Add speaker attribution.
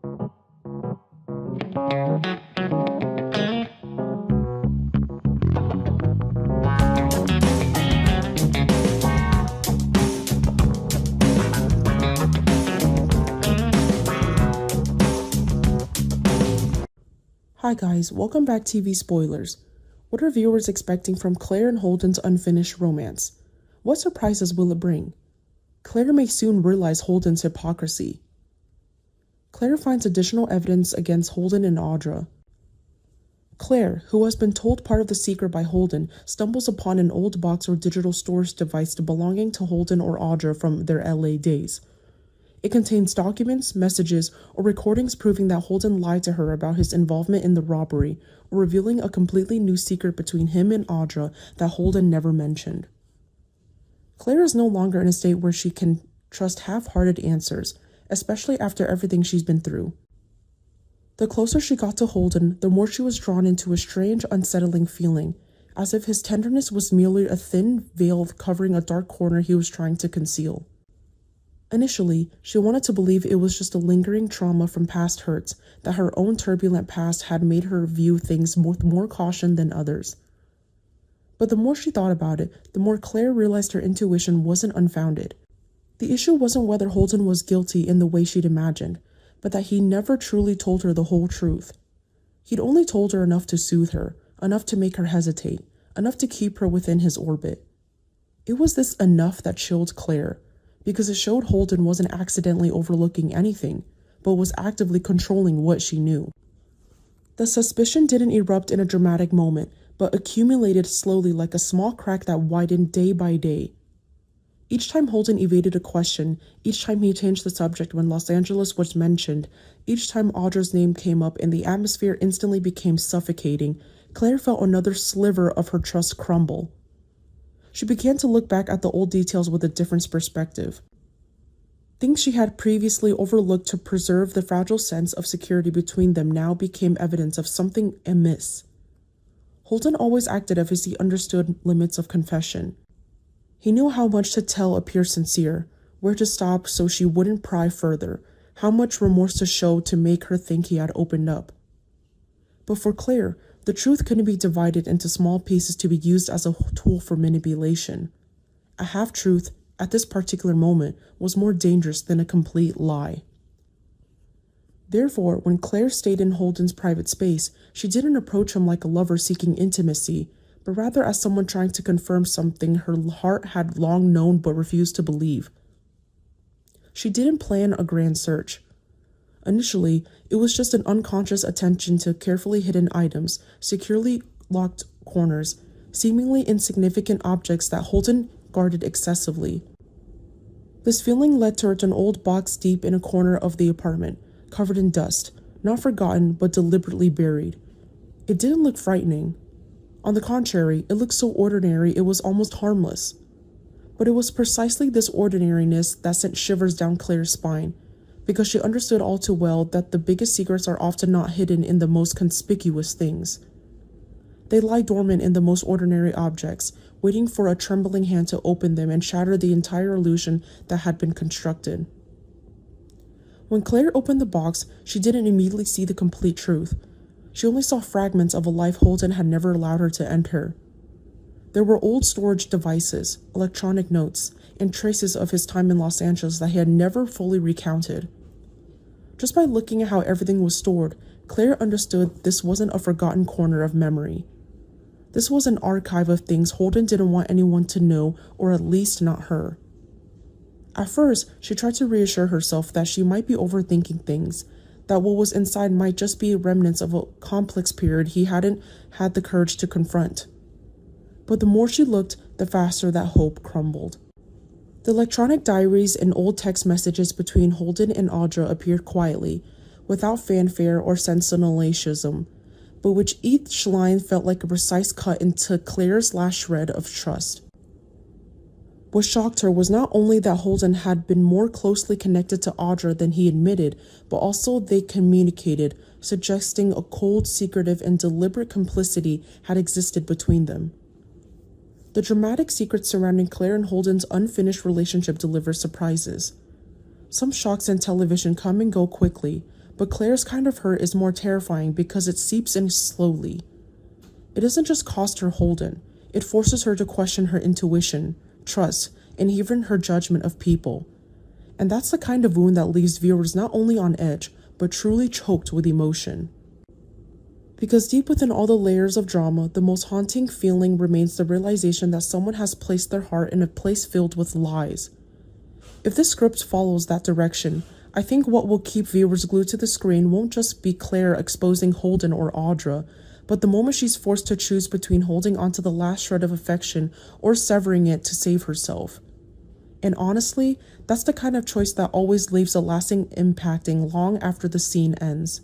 Speaker 1: Hi guys, welcome back to TV Spoilers. What are viewers expecting from Clare and Holden's unfinished romance? What surprises will it bring? Clare may soon realize Holden's hypocrisy. Clare finds additional evidence against Holden and Audra. Clare, who has been told part of the secret by Holden, stumbles upon an old box or digital storage device belonging to Holden or Audra from their LA days. It contains documents, messages, or recordings proving that Holden lied to her about his involvement in the robbery, or revealing a completely new secret between him and Audra that Holden never mentioned. Clare is no longer in a state where she can trust half-hearted answers, especially after everything she's been through. The closer she got to Holden, the more she was drawn into a strange, unsettling feeling, as if his tenderness was merely a thin veil covering a dark corner he was trying to conceal. Initially, she wanted to believe it was just a lingering trauma from past hurts, that her own turbulent past had made her view things with more caution than others. But the more she thought about it, the more Clare realized her intuition wasn't unfounded. The issue wasn't whether Holden was guilty in the way she'd imagined, but that he never truly told her the whole truth. He'd only told her enough to soothe her, enough to make her hesitate, enough to keep her within his orbit. It was this enough that chilled Clare, because it showed Holden wasn't accidentally overlooking anything, but was actively controlling what she knew. The suspicion didn't erupt in a dramatic moment, but accumulated slowly like a small crack that widened day by day. Each time Holden evaded a question, each time he changed the subject when Los Angeles was mentioned, each time Audra's name came up and the atmosphere instantly became suffocating, Clare felt another sliver of her trust crumble. She began to look back at the old details with a different perspective. Things she had previously overlooked to preserve the fragile sense of security between them now became evidence of something amiss. Holden always acted as if he understood limits of confession. He knew how much to tell appear sincere, where to stop so she wouldn't pry further, how much remorse to show to make her think he had opened up. But for Clare, the truth couldn't be divided into small pieces to be used as a tool for manipulation. A half-truth, at this particular moment, was more dangerous than a complete lie. Therefore, when Clare stayed in Holden's private space, she didn't approach him like a lover seeking intimacy, but rather as someone trying to confirm something her heart had long known but refused to believe. She didn't plan a grand search. Initially, it was just an unconscious attention to carefully hidden items, securely locked corners, seemingly insignificant objects that Holden guarded excessively. This feeling led her to an old box deep in a corner of the apartment, covered in dust, not forgotten but deliberately buried. It didn't look frightening. On the contrary, it looked so ordinary it was almost harmless. But it was precisely this ordinariness that sent shivers down Clare's spine, because she understood all too well that the biggest secrets are often not hidden in the most conspicuous things. They lie dormant in the most ordinary objects, waiting for a trembling hand to open them and shatter the entire illusion that had been constructed. When Clare opened the box, she didn't immediately see the complete truth. She only saw fragments of a life Holden had never allowed her to enter. There were old storage devices, electronic notes, and traces of his time in Los Angeles that he had never fully recounted. Just by looking at how everything was stored, Clare understood this wasn't a forgotten corner of memory. This was an archive of things Holden didn't want anyone to know, or at least not her. At first, she tried to reassure herself that she might be overthinking things, that what was inside might just be remnants of a complex period he hadn't had the courage to confront. But the more she looked, the faster that hope crumbled. The electronic diaries and old text messages between Holden and Audra appeared quietly, without fanfare or sensationalism, but which each line felt like a precise cut into Clare's last shred of trust. What shocked her was not only that Holden had been more closely connected to Audra than he admitted, but also they communicated, suggesting a cold, secretive, and deliberate complicity had existed between them. The dramatic secrets surrounding Clare and Holden's unfinished relationship deliver surprises. Some shocks in television come and go quickly, but Claire's kind of hurt is more terrifying because it seeps in slowly. It doesn't just cost her Holden, it forces her to question her intuition, trust, and even her judgment of people. And that's the kind of wound that leaves viewers not only on edge, but truly choked with emotion. Because deep within all the layers of drama, the most haunting feeling remains the realization that someone has placed their heart in a place filled with lies. If this script follows that direction, I think what will keep viewers glued to the screen won't just be Clare exposing Holden or Audra, but the moment she's forced to choose between holding onto the last shred of affection or severing it to save herself. And honestly, that's the kind of choice that always leaves a lasting impacting long after the scene ends.